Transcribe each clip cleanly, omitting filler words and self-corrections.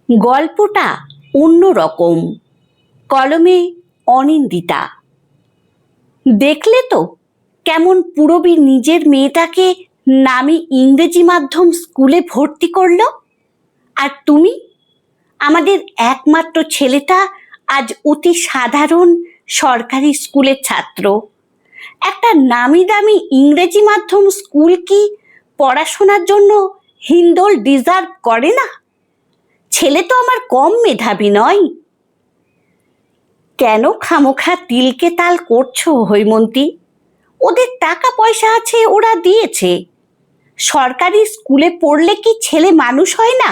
গল্পটা অন্যরকম। কলমে অনিন্দিতা। দেখলে তো কেমন পূরবী নিজের মেয়েটাকে নামি ইংরেজি মাধ্যম স্কুলে ভর্তি করলো। আর তুমি, আমাদের একমাত্র ছেলেটা আজ অতি সাধারণ সরকারি স্কুলের ছাত্র। একটা নামি দামি ইংরেজি মাধ্যম স্কুল কি পড়াশোনার জন্য হিন্দোল ডিজার্ভ করে না? ছেলে তো আমার কম মেধাবী নয়। কেন খামোখা তিলকে তাল করছো হৈমন্তী? ওদের টাকা পয়সা আছে, ওরা দিয়েছে। সরকারি স্কুলে পড়লে কি ছেলে মানুষ হয় না?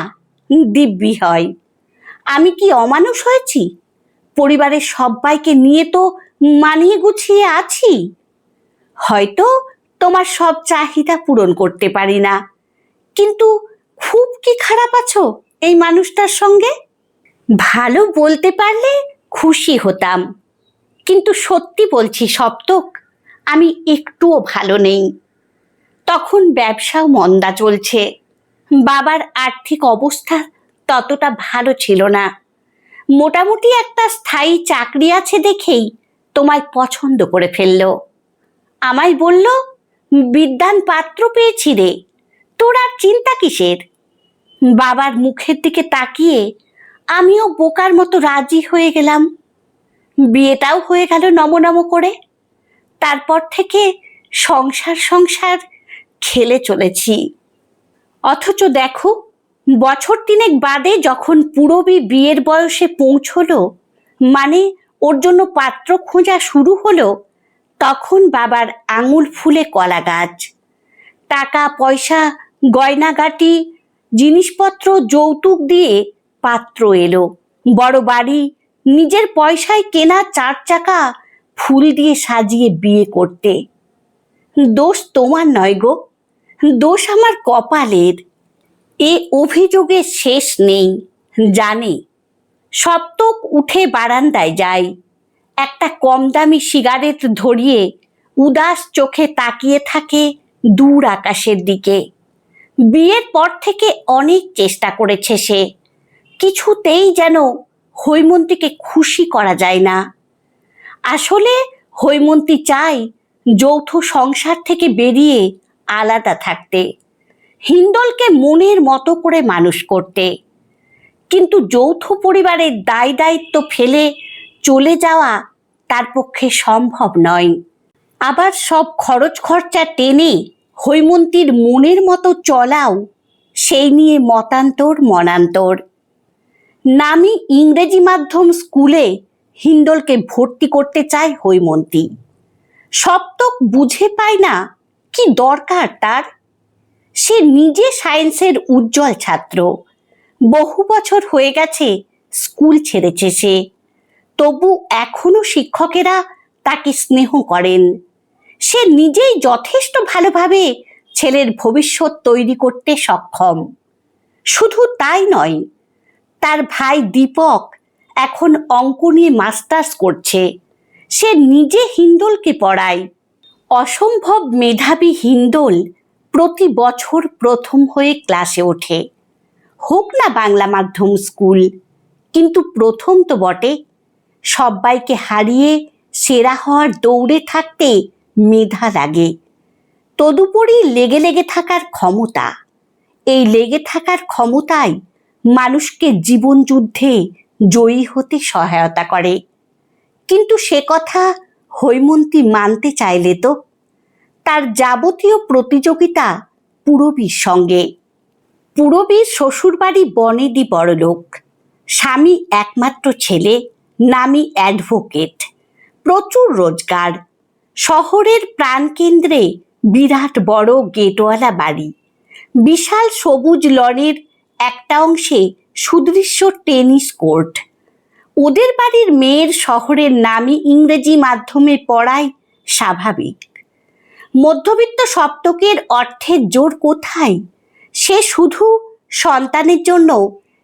দিব্যি হয়। আমি কি অমানুষ হয়েছি? পরিবারের সবাইকে নিয়ে তো মানিয়ে গুছিয়ে আছি। হয়তো তোমার সব চাহিদা পূরণ করতে পারি না, কিন্তু খুব কি খারাপ আছো এই মানুষটার সঙ্গে? ভালো বলতে পারলে খুশি হতাম, কিন্তু সত্যি বলছি সপ্তক, আমি একটুও ভালো নেই। তখন ব্যবসাও মন্দা চলছে, বাবার আর্থিক অবস্থা ততটা ভালো ছিল না। মোটামুটি একটা স্থায়ী চাকরি আছে দেখেই তোমায় পছন্দ করে ফেলল। আমায় বলল, বিদ্বান পাত্র পেয়েছি রে, তোর আর চিন্তা কিসের? বাবার মুখের দিকে তাকিয়ে আমিও বোকার মতো রাজি হয়ে গেলাম। বিয়েটাও হয়ে গেল নমনম করে। তারপর থেকে সংসার সংসার খেলে চলেছি। অথচ দেখো, বছর তিনেক বাদে যখন পূরবী বিয়ের বয়সে পৌঁছলো, মানে ওর জন্য পাত্র খোঁজা শুরু হলো, তখন বাবার আঙুল ফুলে কলা গাছ। টাকা পয়সা, গয়নাগাটি, জিনিসপত্র যৌতুক দিয়ে পাত্র এলো। বড় বাড়ি, নিজের পয়সায় কেনা 4 চাকা ফুল দিয়ে সাজিয়ে বিয়ে করতে। দোষ তোমার নয় গো, দোষ আমার কপালের। এ অভিযোগের শেষ নেই। জানে সপ্তক উঠে বারান্দায় যায়, একটা কম দামি সিগারেট ধরিয়ে উদাস চোখে তাকিয়ে থাকে দূর আকাশের দিকে। বিয়ের পর থেকে অনেক চেষ্টা করেছে সে, কিছুতেই যেন হৈমন্তীকে খুশি করা যায় না। আসলে হৈমন্তী চায় যৌথ সংসার থেকে বেরিয়ে আলাদা থাকতে, হিন্দোলকে মনের মতো করে মানুষ করতে। কিন্তু যৌথ পরিবারের দায় দায়িত্ব ফেলে চলে যাওয়া তার পক্ষে সম্ভব নয়। আবার সব খরচ খরচা টেনে হৈমন্তীর মনের মতো চলাও, সেই নিয়ে মতান্তর মনান্তর। নামি ইংরেজি মাধ্যম স্কুলে হিন্দোলকে ভর্তি করতে চায় হৈমন্তী। সপ্তক বুঝে পায় না কি দরকার তার। সে নিজে সায়েন্সের উজ্জ্বল ছাত্র, বহু বছর হয়ে গেছে স্কুল ছেড়েছে সে। তবু এখনো শিক্ষকেরা তাকে স্নেহ করেন। সে নিজেই যথেষ্ট ভালোভাবে ছেলের ভবিষ্যৎ তৈরি করতে সক্ষম। শুধু তাই নয়, তার ভাই দীপক এখন অঙ্ক নিয়ে মাস্টার্স করছে। সে নিজে হিন্দোলকে পড়ায়। অসম্ভব মেধাবী হিন্দোল প্রতি বছর প্রথম হয়ে ক্লাসে ওঠে। হোক না বাংলা মাধ্যম স্কুল, কিন্তু প্রথম তো বটে। সবাইকে হারিয়ে সেরা হওয়ার দৌড়ে থাকতে মেধা লাগে, তদুপরি লেগে লেগে থাকার ক্ষমতা। এই লেগে থাকার ক্ষমতাই মানুষকে জীবন যুদ্ধে জয়ী হতে সহায়তা করে। কিন্তু সে কথা হৈমন্তী মানতে চাইলে তো। তার যাবতীয় প্রতিযোগিতা পূরবীর সঙ্গে। পূরবীর শ্বশুরবাড়ি বনেদি বড়লোক, স্বামী একমাত্র ছেলে, নামী অ্যাডভোকেট, প্রচুর রোজগার। শহরের প্রাণকেন্দ্রে বিরাট বড় গেটওয়ালা বাড়ি, বিশাল সবুজ লনের একটা অংশে সুদৃশ্য টেনিস কোর্ট। ওদের বাড়ির মেয়ের শহরের নামী ইংরেজি মাধ্যমে পড়ায় স্বাভাবিক। মধ্যবিত্ত সপ্তকের অর্থের জোর কোথায়? সে শুধু সন্তানের জন্য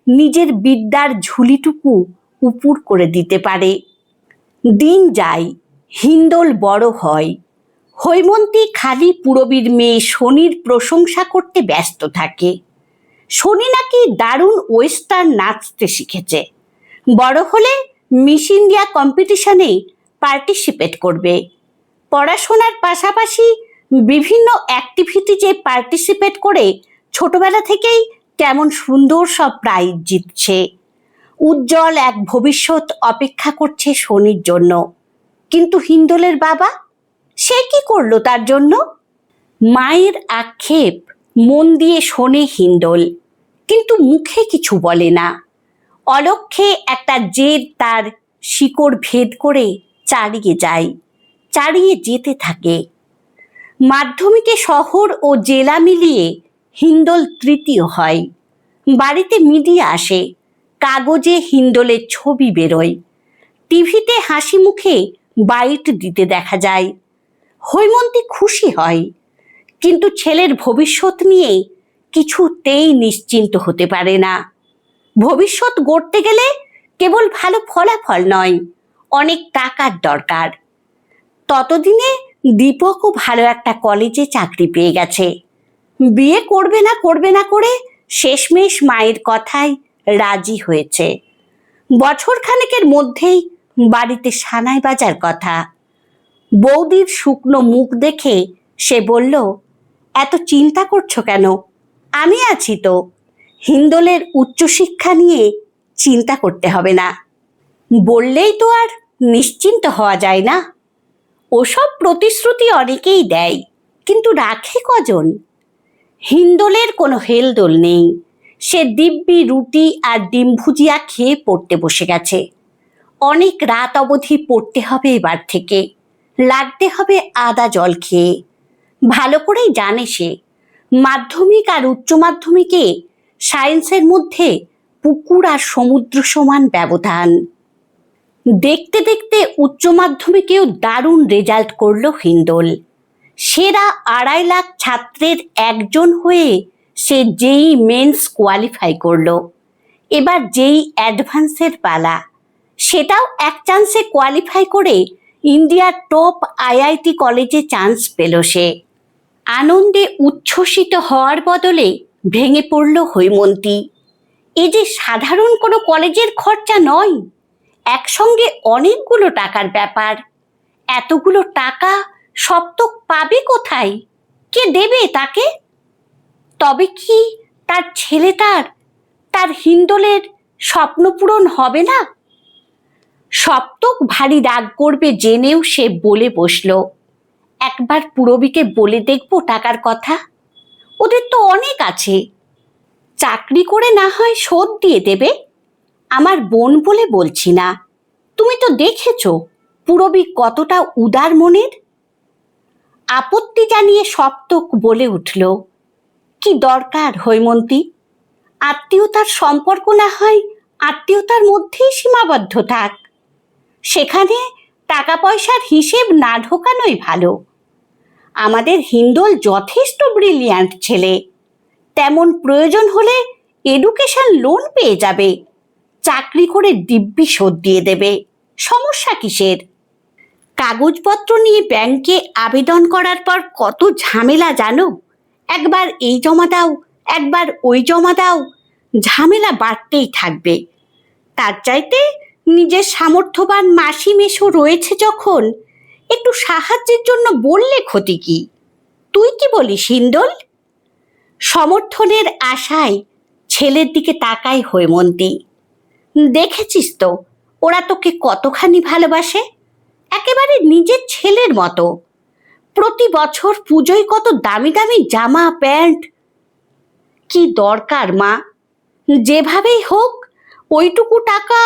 নিজের বিদ্যার ঝুলিটুকু উপুর করে দিতে পারে। দিন যায়, হিন্দোল বড় হয়। হৈমন্তী খালি পূরবীর মেয়ে শনির প্রশংসা করতে ব্যস্ত থাকে। শনি নাকি দারুণ ওয়েস্টার্ন নাচতে শিখেছে, বড় হলে মিস ইন্ডিয়া কম্পিটিশনে পার্টিসিপেট করবে। পড়াশোনার পাশাপাশি বিভিন্ন অ্যাক্টিভিটিজে পার্টিসিপেট করে ছোটবেলা থেকেই কেমন সুন্দর সব প্রাইজ জিতছে। উজ্জ্বল এক ভবিষ্যৎ অপেক্ষা করছে শনির জন্য। কিন্তু হিন্দোলের বাবা, সে কি করলো তার জন্য? মায়ের আক্ষেপ মন দিয়ে শোনে হিন্দোল, কিন্তু মুখে কিছু বলে না। অলক্ষ্যে একটা জেদ তার শিকড় ভেদ করে চালিয়ে যেতে থাকে। মাধ্যমিকে শহর ও জেলা মিলিয়ে হিন্দোল তৃতীয় হয়। বাড়িতে মিডিয়া আসে, কাগজে হিন্দোলের ছবি বেরোয়, টিভিতে হাসি মুখে বাইট দিতে দেখা যায়। হৈমন্তী খুশি হয়, কিন্তু ছেলের ভবিষ্যৎ নিয়ে কিছুতেই নিশ্চিন্ত হতে পারে না। ভবিষ্যৎ গড়তে গেলে কেবল ভালো ফলাফল নয়, অনেক টাকার দরকার। ততদিনে দীপকও ভালো একটা কলেজে চাকরি পেয়ে গেছে। বিয়ে করবে না করে শেষমেশ মায়ের কথায় রাজি হয়েছে। বছর খানেকের মধ্যেই বাড়িতে সানাই বাজার কথা। বৌদির শুকনো মুখ দেখে সে বলল, এত চিন্তা করছো কেন? আমি আছি তো। হিন্দোলের উচ্চশিক্ষা নিয়ে চিন্তা করতে হবে না। বললেই তো আর নিশ্চিন্ত হওয়া যায় না। ওসব প্রতিশ্রুতি অনেকেই দেয়, কিন্তু রাখে কজন? হিন্দোলের কোনো হেলদোল নেই। সে দিব্যি রুটি আর ডিম ভুজিয়া খেয়ে পড়তে বসে গেছে। অনেক রাত অবধি পড়তে হবে এবার থেকে, লাগতে হবে আদা জল খেয়ে। ভালো করেই জানে সে, মাধ্যমিক আর উচ্চ মাধ্যমিকে সায়েন্সের মধ্যে পুকুর আর সমুদ্র সমান ব্যবধান। দেখতে দেখতে উচ্চ মাধ্যমিকেও দারুণ রেজাল্ট করলো হিন্দোল। সেরা 2.5 লাখ ছাত্রের একজন হয়ে সে জেই মেন্স কোয়ালিফাই করলো। এবার জেই অ্যাডভান্সের পালা। সেটাও এক চান্সে কোয়ালিফাই করে ইন্ডিয়ার টপ আইআইটি কলেজে চান্স পেল সে। আনন্দে উচ্ছ্বসিত হওয়ার বদলে ভেঙে পড়ল হৈমন্তী। এ যে সাধারণ কোনো কলেজের খরচা নয়, একসঙ্গে অনেকগুলো টাকার ব্যাপার। এতগুলো টাকা সপ্তক পাবে কোথায়? কে দেবে তাকে? তবে কি তার ছেলেটার, তার হিন্দোলের স্বপ্ন পূরণ হবে না? সপ্তক ভারী রাগ করবে জেনেও সে বলে বসল, একবার পূরবীকে বলে দেখবো টাকার কথা। ওদের তো অনেক আছে, চাকরি করে না হয় শোধ দিয়ে দেবে। আমার বোন বলে বলছি না, তুমি তো দেখেছ পূরবী কতটা উদার মনের। আপত্তি জানিয়ে সপ্তক বলে উঠল, কি দরকার হৈমন্তী? আত্মীয়তার সম্পর্ক না হয় আত্মীয়তার মধ্যেই সীমাবদ্ধ থাক। সেখানে টাকা পয়সার হিসেব না ঢোকানোই ভালো। আমাদের হিন্দোল যথেষ্ট ব্রিলিয়ান্ট ছেলে, তেমন প্রয়োজন হলে এডুকেশন লোন পেয়ে যাবে, চাকরি করে দিব্যি শোধ দিয়ে দেবে। সমস্যা কিসের? কাগজপত্র নিয়ে ব্যাংকে আবেদন করার পর কত ঝামেলা জানো? একবার এই জমা দাও, একবার ওই জমা দাও, ঝামেলা বাড়তেই থাকবে। তার চাইতে নিজের সামর্থ্যবান মাসি মেশো রয়েছে যখন, একটু সাহায্যের জন্য বললে ক্ষতি কি? তুই কি বলিস হিন্দোল? সমর্থনের আশায় ছেলের দিকে তাকায় হৈমন্তী। দেখেছিস তো ওরা তোকে কতখানি ভালোবাসে, একেবারে নিজের ছেলের মতো। প্রতি বছর পুজোয় কত দামি দামি জামা প্যান্ট। কি দরকার মা? যেভাবেই হোক ওইটুকু টাকা।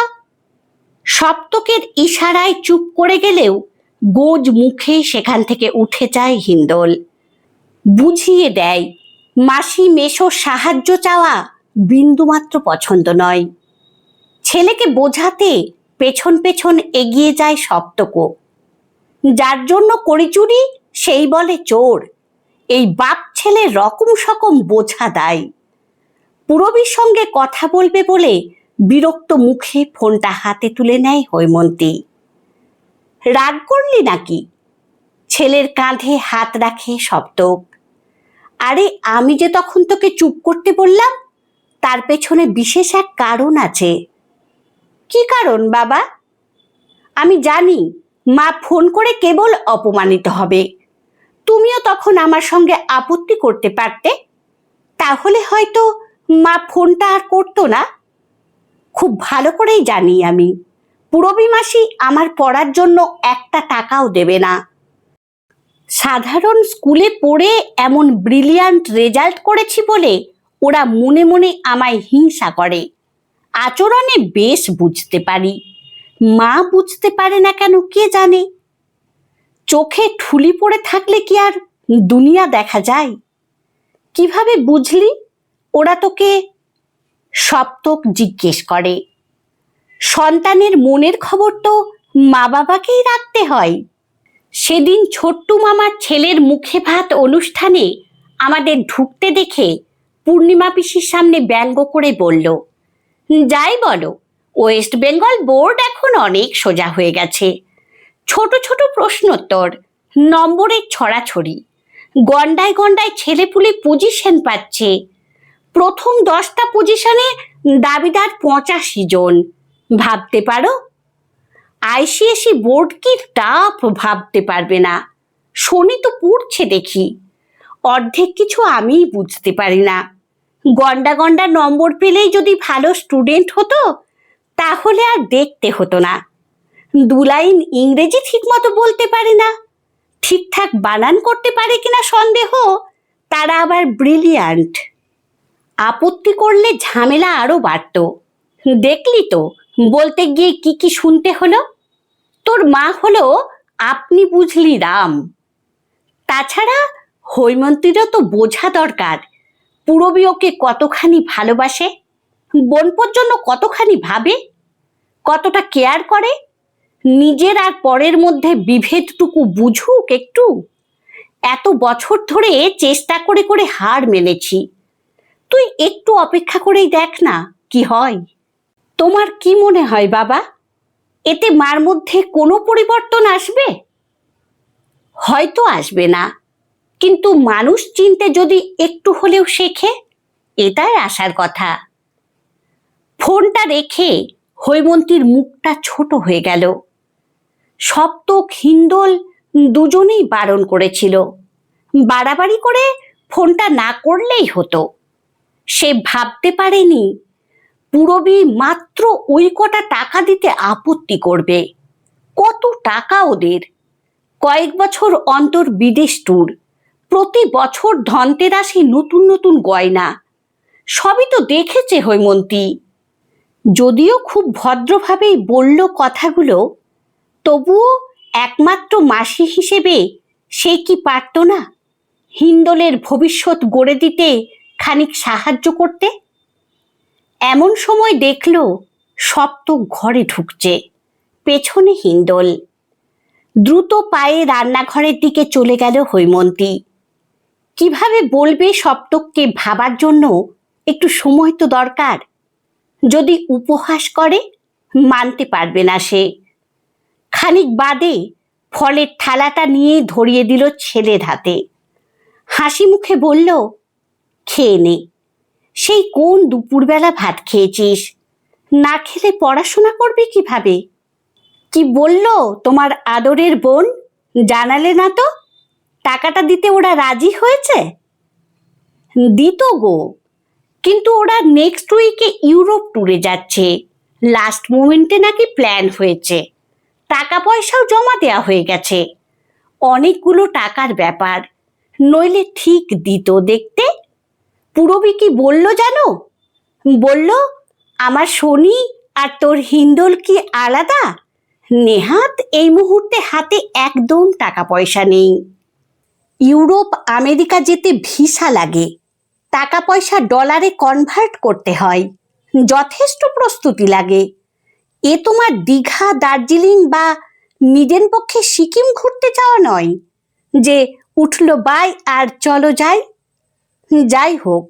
সপ্তকের ইশারায় চুপ করে গেলেও গোজ মুখে সেখান থেকে উঠে যায় হিন্দোল। বুঝিয়ে দেয় মাসি মেশোর সাহায্য চাওয়া বিন্দুমাত্র পছন্দ নয়। ছেলেকে বোঝাতে পেছন পেছন এগিয়ে যায় সপ্তকও। যার জন্য করি চুরি সেই বলে চোর। এই বাপ ছেলে রকম সকম বোঝা দেয়। পূরবীর সঙ্গে কথা বলবে বলে বিরক্ত মুখে ফোনটা হাতে তুলে নেয় হৈমন্তী। রাগ করলি নাকি? ছেলের কাঁধে হাত রাখে সপ্তক। আরে আমি যে তখন তোকে চুপ করতে বললাম, তার পেছনে বিশেষ এক কারণ আছে। কি কারণ বাবা? আমি জানি মা ফোন করে কেবল অপমানিত হবে। তুমিও তখন আমার সঙ্গে আপত্তি করতে পারতে, তাহলে হয়তো মা ফোনটা আর করতো না। খুব ভালো করেই জানি আমি, পূরবী মাসি আমার পড়ার জন্য একটা টাকাও দেবে না। সাধারণ স্কুলে পড়ে এমন ব্রিলিয়ান্ট রেজাল্ট করেছি বলে ওরা মনে মনে আমায় হিংসা করে। আচরণে বেশ বুঝতে পারি, মা বুঝতে পারে না কেন কে জানে। চোখে ঠুলি পড়ে থাকলে কি আর দুনিয়া দেখা যায়? কিভাবে বুঝলি? ওরা তোকে সপ্তক জিজ্ঞেস করে। সন্তানের মনের খবর তো মা বাবাকেই রাখতে হয়। সেদিন ছোট্টু মামার ছেলের মুখে ভাত অনুষ্ঠানে আমাদের ঢুকতে দেখে পূর্ণিমা পিসির সামনে ব্যঙ্গ করে বলল, যাই বলো, ওয়েস্ট বেঙ্গল বোর্ড এখন অনেক সোজা হয়ে গেছে। ছোট ছোট প্রশ্নোত্তর, নম্বরের ছড়াছড়ি, গন্ডায় গন্ডায় ছেলেপুলে পজিশন পাচ্ছে। প্রথম 10টা পজিশনে দাবিদার 85 জন। ভাবতে পারো? আইসিএসি বোর্ড কি টাফ ভাবতে পারবে না। শনি তো পড়ছে দেখি, অর্ধেক কিছু আমিই বুঝতে পারি না। গন্ডা গন্ডা নম্বর পেলেই যদি ভালো স্টুডেন্ট হতো তাহলে আর দেখতে হতো না। 2 লাইন ইংরেজি ঠিকমতো বলতে পারে না, ঠিকঠাক বানান করতে পারে কিনা সন্দেহ, তারা আবার ব্রিলিয়ান্ট। আপত্তি করলে ঝামেলা আরো বাড়ত। দেখলি তো বলতে গিয়ে কি কি শুনতে হলো। তোর মা হলো আপনি বুঝলি রাম। তাছাড়া হৈমন্তীরও তো বোঝা দরকার পূরবী ওকে কতখানি ভালোবাসে, বোনপোর জন্য কতখানি ভাবে, কতটা কেয়ার করে। নিজের আর পরের মধ্যে বিভেদটুকু বুঝুক একটু। এত বছর ধরে চেষ্টা করে করে হার মেনেছি, তুই একটু অপেক্ষা করেই দেখ না কি হয়। তোমার কি মনে হয় বাবা, এতে মার মধ্যে কোনো পরিবর্তন আসবে? হয়তো আসবে না, কিন্তু মানুষ চিনতে যদি একটু হলেও শেখে, এটাই আসার কথা। ফোনটা রেখে হৈমন্তীর মুখটা ছোট হয়ে গেল। সপ্তক হিন্দোল দুজনেই বারণ করেছিল, বাড়াবাড়ি করে ফোনটা না করলেই হতো। সে ভাবতে পারেনি পূরবী মাত্র ওই কটা টাকা দিতে আপত্তি করবে। কত টাকা ওদের! কয়েক বছর অন্তর বিদেশ ট্যুর, প্রতি বছর ধনতেরাসে নতুন নতুন গয়না, সবই তো দেখেছে হৈমন্তী। যদিও খুব ভদ্রভাবেই বলল কথাগুলো, তবুও একমাত্র মাসি হিসেবে সে কি পারত না হিন্দোলের ভবিষ্যৎ গড়ে দিতে খানিক সাহায্য করতে? এমন সময় দেখল সপ্তক ঘরে ঢুকছে, পেছনে হিন্দোল। দ্রুত পায়ে রান্নাঘরের দিকে চলে গেল হৈমন্তী। কিভাবে বলবে সপ্তককে ভাবার জন্য একটু সময় তো দরকার। যদি উপহাস করে মানতে পারবে না সে। খানিক বাদে ফলের থালাটা নিয়ে ধরিয়ে দিল ছেলের হাতে। হাসি মুখে বলল, খেয়ে নে, সেই কোন দুপুরবেলা ভাত খেয়েছিস, না খেলে পড়াশোনা করবি কিভাবে? কি বলল তোমার আদরের বোন, জানালে না তো? টাকাটা দিতে ওরা রাজি হয়েছে? দিত গো, কিন্তু ওরা নেক্সট উইকে ইউরোপ ট্যুরে যাচ্ছে। লাস্ট মোমেন্টে নাকি প্ল্যান হয়েছে, টাকা পয়সাও জমা দেওয়া হয়ে গেছে। অনেকগুলো টাকার ব্যাপার, নইলে ঠিক দিত দেখতে। পূরবী কি বলল জানো? বলল, আমার শনি আর তোর হিন্দোল কি আলাদা? নেহাত এই মুহূর্তে হাতে একদম টাকা পয়সা নেই। ইউরোপ আমেরিকা যেতে ভিসা লাগে, টাকা পয়সা ডলারে কনভার্ট করতে হয়, যথেষ্ট প্রস্তুতি লাগে। এ তোমার দীঘা, দার্জিলিং বা নিজের পক্ষে সিকিম ঘুরতে যাওয়া নয় যে উঠল বাই আর চলো যাই। যাই হোক,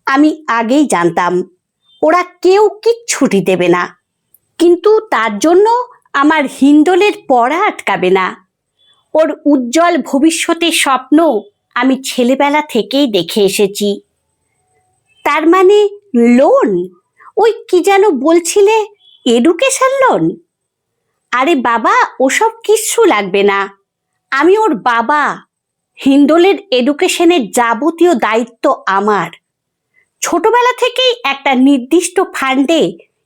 আমি আগেই জানতাম ওরা কেউ কিচ্ছুটি দেবে না, কিন্তু তার জন্য আমার হিন্দোলের পড়া আটকাবে না। ওর উজ্জ্বল ভবিষ্যতের স্বপ্ন আমি ছেলেবেলা থেকেই দেখে এসেছি। তার মানে লোন? ওই কি যেন বলছিলে, এডুকেশন লোন? আরে বাবা, ওসব কিচ্ছু লাগবে না। আমি ওর বাবা। হিন্দোলের এডুকেশনের যাবতীয় দায়িত্ব আমার। ছোটবেলা থেকেই একটা নির্দিষ্ট ফান্ডে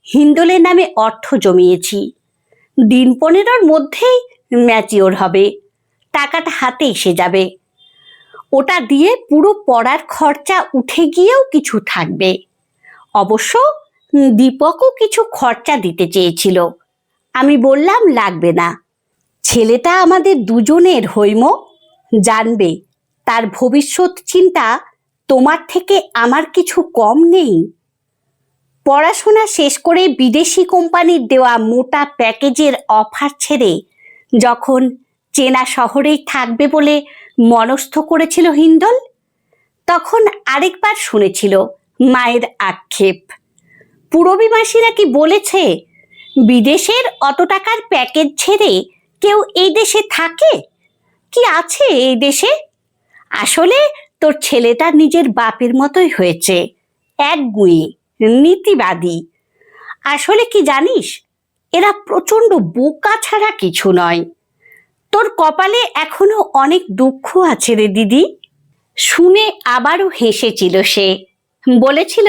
হিন্দোলের নামে অর্থ জমিয়েছি। দিন 15-র মধ্যেই ম্যাচিওর হবে, টাকাটা হাতে এসে যাবে। ওটা দিয়ে পুরো পড়ার খরচা উঠে গিয়েও কিছু থাকবে। অবশ্য দীপকও কিছু খরচা দিতে চেয়েছিল, আমি বললাম লাগবে না। ছেলেটা আমাদের দুজনের, হৈম। জানবে তার ভবিষ্যৎ চিন্তা তোমার থেকে আমার কিছু কম নেই। পড়াশোনা শেষ করে বিদেশি কোম্পানির দেওয়া মোটা প্যাকেজের অফার ছেড়ে যখন চেনা শহরেই থাকবে বলে মনস্থ করেছিল হিন্দল, তখন আরেকবার শুনেছিল মায়ের আক্ষেপ। পুরবী মাসি নাকি বলেছে, বিদেশের অত টাকার প্যাকেজ ছেড়ে কেউ এই দেশে থাকে? কি আছে এই দেশে? আসলে তোর ছেলেটা নিজের বাপের মতোই হয়েছে, একগুঁয়ে, নীতিবাদী। আসলে কি জানিস, এরা প্রচণ্ড বোকা ছাড়া কিছু নয়। তোর কপালে এখনো অনেক দুঃখ আছে রে দিদি। শুনে আবারও হেসেছিল সে। বলেছিল,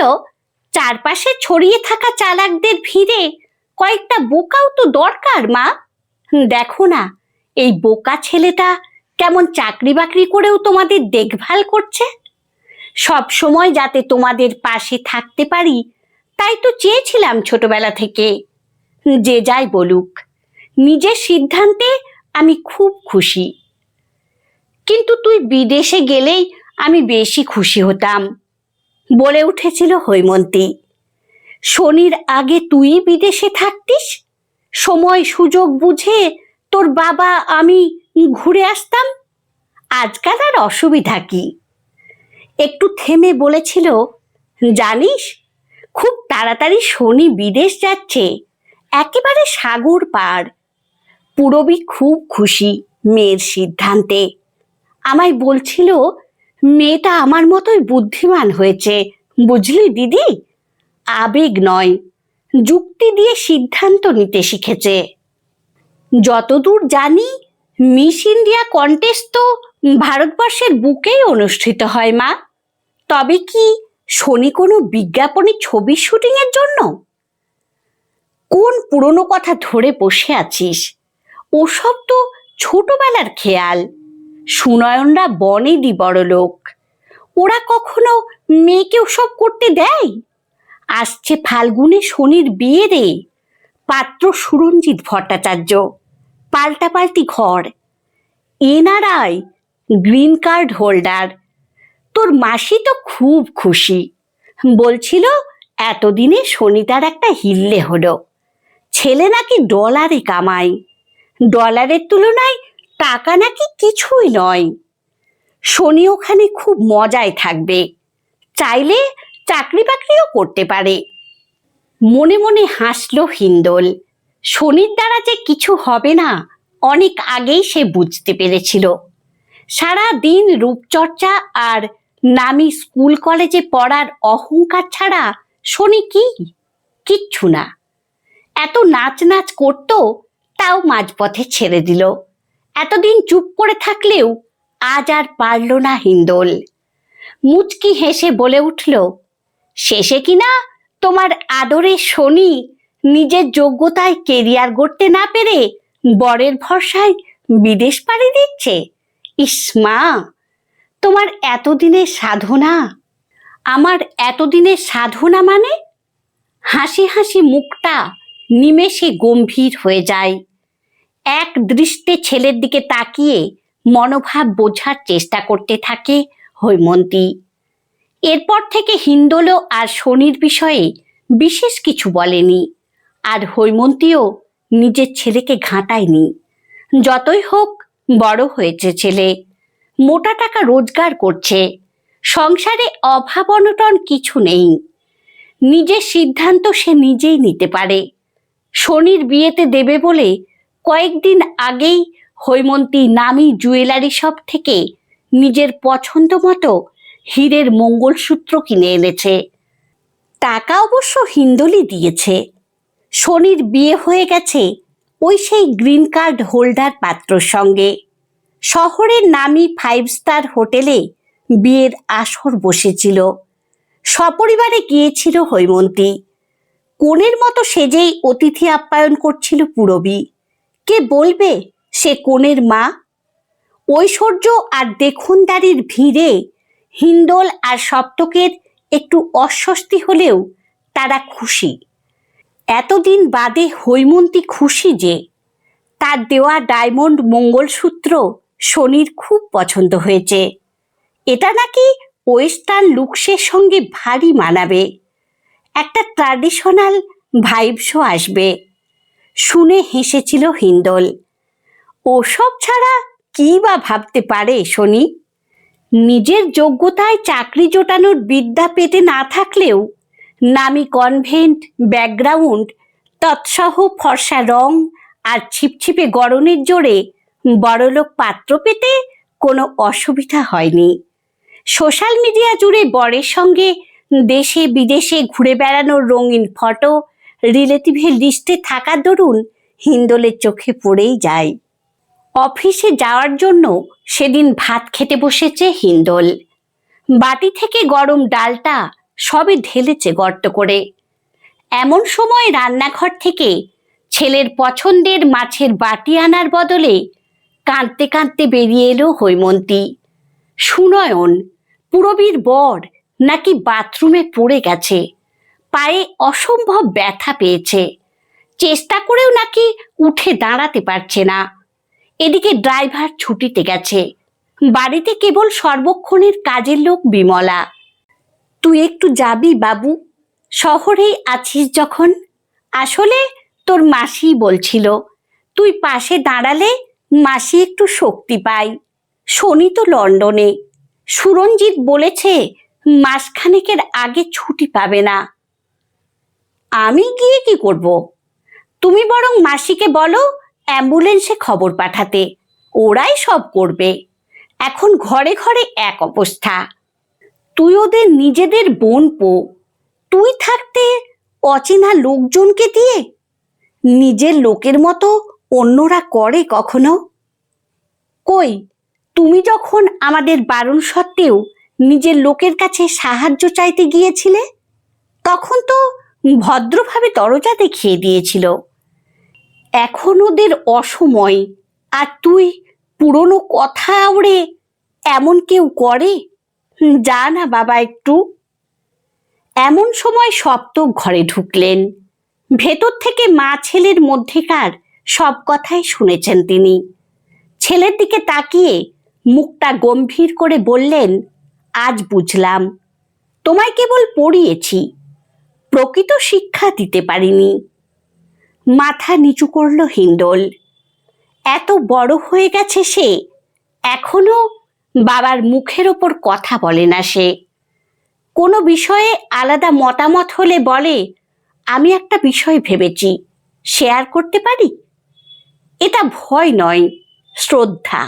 চারপাশে ছড়িয়ে থাকা চালাকদের ভিড়ে কয়েকটা বোকাও তো দরকার মা। দেখো না, এই বোকা ছেলেটা কেমন চাকরি বাকরি করেও তোমাদের দেখভাল করছে। সব সময় যাতে তোমাদের পাশে থাকতে পারি, তাই তো চেয়েছিলাম ছোটবেলা থেকে। যে যাই বলুক, নিজের সিদ্ধান্তে আমি খুব খুশি। কিন্তু তুই বিদেশে গেলেই আমি বেশি খুশি হতাম, বলে উঠেছিল হৈমন্তী। শনির আগে তুই বিদেশে থাকতিস, সময় সুযোগ বুঝে তোর বাবা আমি ঘুরে আসতাম। আজকাল আর অসুবিধা কি? একটু থেমে বলেছিল, জানিস, খুব তাড়াতাড়ি শনি বিদেশ যাচ্ছে, একেবারে সাগর পার। পুরবী খুব খুশি মেয়ের সিদ্ধান্তে। আমায় বলছিল, মেয়েটা আমার মতোই বুদ্ধিমান হয়েছে, বুঝলি দিদি? আবেগ নয়, যুক্তি দিয়ে সিদ্ধান্ত নিতে শিখেছে। যতদূর জানি, মিস ইন্ডিয়া কন্টেস্ট তো ভারতবর্ষের বুকেই অনুষ্ঠিত হয় মা। তবে কি শনি কোনো বিজ্ঞাপনী ছবির শুটিংয়ের জন্য? কোন পুরনো কথা ধরে বসে আছিস? ওসব তো ছোটবেলার খেয়াল। সুনয়নরা বনেদি বড় লোক, ওরা কখনো মেয়েকে ওসব করতে দেয়? আসছে ফাল্গুনে শনির বিয়ে রে, পাত্র সুরঞ্জিত ভট্টাচার্য, পাল্টাপাল্টি ঘর, এনআরআই, গ্রিন কার্ড হোল্ডার। তোর মাসি তো খুব খুশি, বলছিল এতদিনে শনি তার একটা হিল্লে হলো। ছেলে নাকি ডলারে কামায়, ডলারের তুলনায় টাকা নাকি কিছুই নয়। শনি ওখানে খুব মজায় থাকবে, চাইলে চাকরি বাকরিও করতে পারে। মনে মনে হাসল হিন্দোল। শনির দ্বারা যে কিছু হবে না অনেক আগেই সে বুঝতে পেরেছিল। সারা দিন রূপচর্চা আর নামি স্কুল কলেজে পড়ার অহংকার ছাড়া শনি কি? কিচ্ছু না। এত নাচ নাচ করত, তাও মাঝপথে ছেড়ে দিল। এতদিন চুপ করে থাকলেও আজ আর পারল না হিন্দোল। মুচকি হেসে বলে উঠল, শেষে কিনা তোমার আদরের শনি নিজের যোগ্যতায় কেরিয়ার গড়তে না পেরে বরের ভরসায় বিদেশ পাড়ি দিচ্ছে। ইস মা, তোমার এতদিনের সাধনা। আমার এতদিনের সাধনা মানে? হাসি হাসি মুখটা নিমেষে গম্ভীর হয়ে যায়। এক দৃষ্টে ছেলের দিকে তাকিয়ে মনোভাব বোঝার চেষ্টা করতে থাকে হৈমন্তী। এরপর থেকে হিন্দোলও আর শনির বিষয়ে বিশেষ কিছু বলেনি, আর হৈমন্তীও নিজের ছেলেকে ঘাঁটায়নি। যতই হোক বড় হয়েছে ছেলে, মোটা টাকা রোজগার করছে, সংসারে অভাব অনটন কিছু নেই। নিজের সিদ্ধান্ত সে নিজেই নিতে পারে। শনির বিয়েতে দেবে বলে কয়েকদিন আগেই হৈমন্তী নামি জুয়েলারি শপ থেকে নিজের পছন্দ মতো হীরের মঙ্গলসূত্র কিনে এনেছে। টাকা অবশ্য হিন্দোলই দিয়েছে। শনির বিয়ে হয়ে গেছে ওই সেই গ্রিন কার্ড হোল্ডার পাত্রর সঙ্গে। শহরের নামি 5 স্টার হোটেলে বিয়ের আসর বসেছিল। সপরিবারে গিয়েছিল হৈমন্তী। কনের মতো সেজেই অতিথি আপ্যায়ন করছিল পূরবী। কে বলবে সে কনের মা? ঐশ্বর্য আর দেখুনদারির ভিড়ে হিন্দোল আর সপ্তকের একটু অস্বস্তি হলেও তারা খুশি। এতদিন বাদে হৈমন্তী খুশি যে তার দেওয়া ডায়মন্ড মঙ্গলসূত্র শনির খুব পছন্দ হয়েছে। এটা নাকি ওয়েস্টার্ন লুকসের সঙ্গে ভারী মানাবে। একটা ট্র্যাডিশনাল ভাইবসও আসবে। শুনে হেসেছিল হিন্দোল। ওসব ছাড়া কি বা ভাবতে পারে শনি? নিজের যোগ্যতায় চাকরি জোটানোর বিদ্যা পেতে না থাকলেও নামি কনভেন্ট ব্যাকগ্রাউন্ড, তৎসহ ফর্সা রং আর ছিপছিপে গড়নের জোরে বড়লোক পাত্র পেতে কোনো অসুবিধা হয়নি। সোশ্যাল মিডিয়া জুড়ে বরের সঙ্গে দেশে বিদেশে ঘুরে বেড়ানোর রঙিন ফটো রিলেটিভের লিস্টে থাকার দরুন হিন্দোলের চোখে পড়েই যায়। অফিসে যাওয়ার জন্য সেদিন ভাত খেতে বসেছে হিন্দোল। বাটি থেকে গরম ডালটা সবে ঢেলেছে গর্ত করে। এমন সময় রান্নাঘর থেকে ছেলের পছন্দের মাছের বাটি আনার বদলে কাঁদতে কাঁদতে বেরিয়ে এলো হৈমন্তী। সুনয়ন, পূরবীর বর, নাকি বাথরুমে পড়ে গেছে। পায়ে অসম্ভব ব্যথা পেয়েছে। চেষ্টা করেও নাকি উঠে দাঁড়াতে পারছে না। এদিকে ড্রাইভার ছুটিতে গেছে। বাড়িতে কেবল সর্বক্ষণের কাজের লোক বিমলা। তুই একটু যাবি বাবু? শহরেই আছিস যখন। আসলে তোর মাসি বলছিল তুই পাশে দাঁড়ালে মাসি একটু শক্তি পায়। শনি তো লন্ডনে। সুরঞ্জিত বলেছে মাসখানেকের আগে ছুটি পাবে না। আমি গিয়ে কি করব? তুমি বরং মাসিকে বলো অ্যাম্বুলেন্সে খবর পাঠাতে। ওরাই সব করবে। এখন ঘরে ঘরে এক অবস্থা। তুই ওদের নিজেদের বোন পো। তুই থাকতে অচেনা লোকজনকে দিয়ে নিজের লোকের মতো অন্যরা করে কখনো? কই, তুমি যখন আমাদের বারণ সত্ত্বেও নিজের লোকের কাছে সাহায্য চাইতে গিয়েছিলে তখন তো ভদ্রভাবে দরজা দেখিয়ে দিয়েছিল। এখন ওদের অসময়, আর তুই পুরনো কথা আওড়ে এমন কেউ করে? যা না বাবা একটু। এমন সময় সপ্তক ঘরে ঢুকলেন। ভেতর থেকে মা ছেলের মধ্যেকার সব কথাই শুনেছেন তিনি। ছেলের দিকে তাকিয়ে মুখটা গম্ভীর করে বললেন, আজ বুঝলাম তোমায় কেবল পড়িয়েছি, প্রকৃত শিক্ষা দিতে পারিনি। মাথা নিচু করল হিন্দোল। এত বড় হয়ে গেছে সে, এখনো বাবার মুখের ওপর কথা বলে না সে। কোনো বিষয়ে আলাদা মতামত হলে বলে, আমি একটা বিষয় ভেবেছি, শেয়ার করতে পারি? এটা ভয় নয়, শ্রদ্ধা।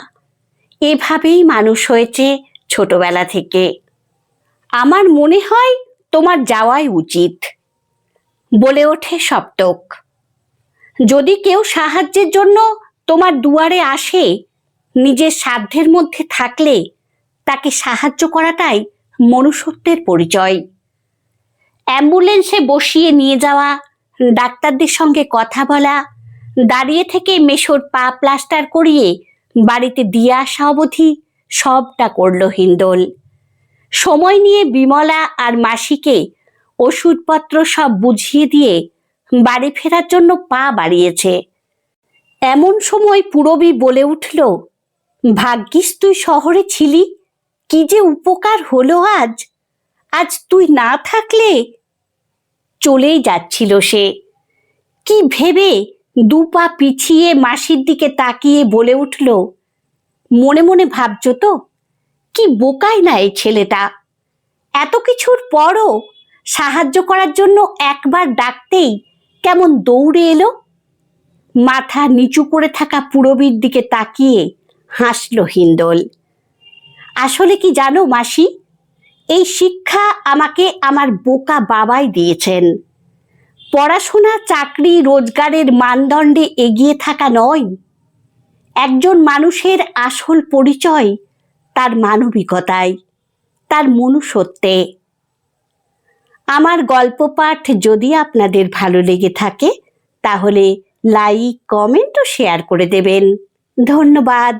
এভাবেই মানুষ হয়েছে ছোটবেলা থেকে। আমার মনে হয় তোমার যাওয়াই উচিত। বলে ওঠে সপ্তক। যদি কেউ সাহায্যের জন্য তোমার দুয়ারে আসে, নিজের সাধ্যের মধ্যে থাকলে তাকে সাহায্য করাটাই মনুষ্যত্বের পরিচয়। অ্যাম্বুলেন্সে বসিয়ে নিয়ে যাওয়া, ডাক্তারদের সঙ্গে কথা বলা, দাঁড়িয়ে থেকে মেশোর পা প্লাস্টার করিয়ে বাড়িতে দিয়ে আসা অবধি সবটা করল হিন্দোল। সময় নিয়ে বিমলা আর মাসিকে ওষুধপত্র সব বুঝিয়ে দিয়ে বাড়ি ফেরার জন্য পা বাড়িয়েছে। এমন সময় পূরবী বলে উঠল, ভাগ্যিস তুই শহরে ছিলি, কি যে উপকার হলো আজ। আজ তুই না থাকলে। চলেই যাচ্ছিল সে। কি ভেবে দু পা পিছিয়ে মাসির দিকে তাকিয়ে বলে উঠল, মনে মনে ভাবছো তো কি বোকাই না এই ছেলেটা। এত কিছুর পরও সাহায্য করার জন্য একবার ডাকতেই কেমন দৌড়ে এলো। মাথা নিচু করে থাকা পূরবীর দিকে তাকিয়ে হাসল হিন্দোল। আসলে কি জানো মাসি, এই শিক্ষা আমাকে আমার বোকা বাবাই দিয়েছেন। পড়াশোনা, চাকরি, রোজগারের মানদণ্ডে এগিয়ে থাকা নয়। একজন মানুষের আসল পরিচয় তার মানবিকতায়, তার মনুষ্যত্বে। আমার গল্প পাঠ যদি আপনাদের ভালো লেগে থাকে তাহলে লাইক, কমেন্ট ও শেয়ার করে দেবেন। ধন্যবাদ।